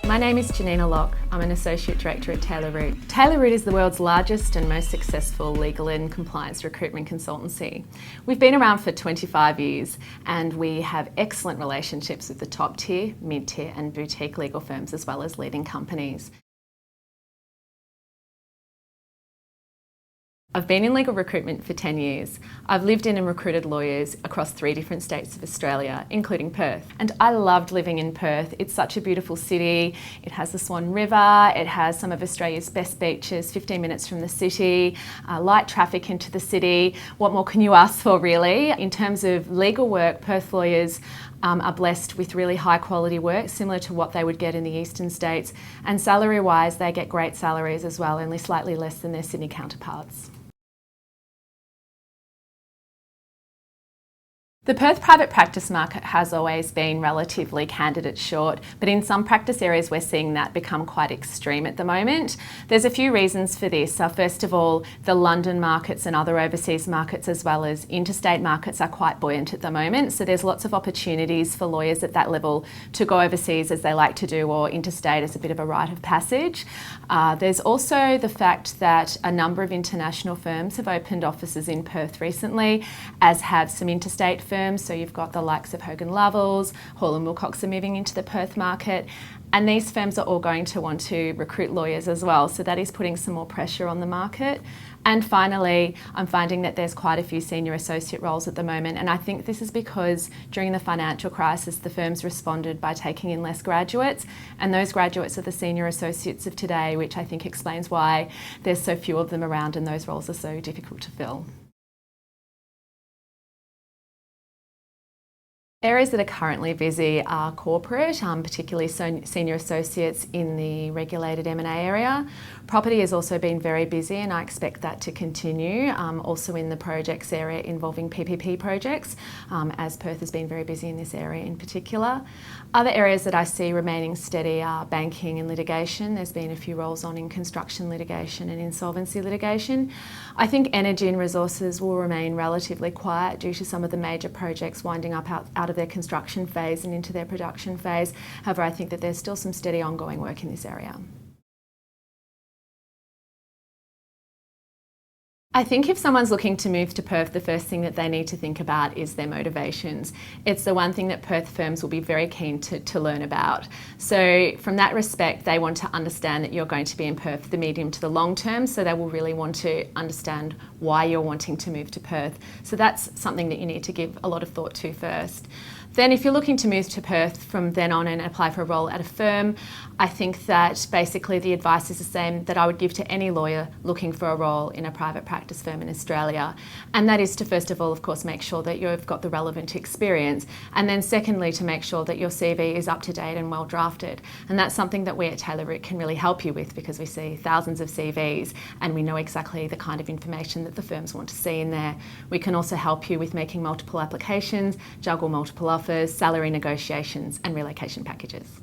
My name is Janina Locke. I'm an Associate Director at Taylor Root. Taylor Root is the world's largest and most successful legal and compliance recruitment consultancy. We've been around for 25 years and we have excellent relationships with the top tier, mid-tier and boutique legal firms as well as leading companies. I've been in legal recruitment for 10 years. I've lived in and recruited lawyers across 3 different states of Australia, including Perth. And I loved living in Perth. It's such a beautiful city. It has the Swan River, it has some of Australia's best beaches, 15 minutes from the city, light traffic into the city. What more can you ask for, really? In terms of legal work, Perth lawyers are blessed with really high quality work, similar to what they would get in the eastern states. And salary-wise, they get great salaries as well, only slightly less than their Sydney counterparts. The Perth private practice market has always been relatively candidate short, but in some practice areas we're seeing that become quite extreme at the moment. There's a few reasons for this. First of all, the London markets and other overseas markets as well as interstate markets are quite buoyant at the moment, so there's lots of opportunities for lawyers at that level to go overseas as they like to do, or interstate as a bit of a rite of passage. There's also the fact that a number of international firms have opened offices in Perth recently, as have some interstate firms. So you've got the likes of Hogan Lovells, Hall & Wilcox are moving into the Perth market, and these firms are all going to want to recruit lawyers as well, so that is putting some more pressure on the market. And finally, I'm finding that there's quite a few senior associate roles at the moment, and I think this is because during the financial crisis the firms responded by taking in less graduates, and those graduates are the senior associates of today, which I think explains why there's so few of them around and those roles are so difficult to fill. Areas that are currently busy are corporate, particularly senior associates in the regulated M&A area. Property has also been very busy and I expect that to continue, also in the projects area involving PPP projects, as Perth has been very busy in this area in particular. Other areas that I see remaining steady are banking and litigation. There's been a few roles on in construction litigation and insolvency litigation. I think energy and resources will remain relatively quiet due to some of the major projects winding up out of their construction phase and into their production phase. However, I think that there's still some steady ongoing work in this area. I think if someone's looking to move to Perth, the first thing that they need to think about is their motivations. It's the one thing that Perth firms will be very keen to learn about. So from that respect, they want to understand that you're going to be in Perth for the medium to the long term, so they will really want to understand why you're wanting to move to Perth. So that's something that you need to give a lot of thought to first. Then if you're looking to move to Perth from then on and apply for a role at a firm, I think that basically the advice is the same that I would give to any lawyer looking for a role in a private practice firm in Australia. And that is to first of all, of course, make sure that you've got the relevant experience. And then secondly, to make sure that your CV is up to date and well drafted. And that's something that we at Taylor Root can really help you with, because we see thousands of CVs and we know exactly the kind of information that the firms want to see in there. We can also help you with making multiple applications, juggle multiple offers, salary negotiations and relocation packages.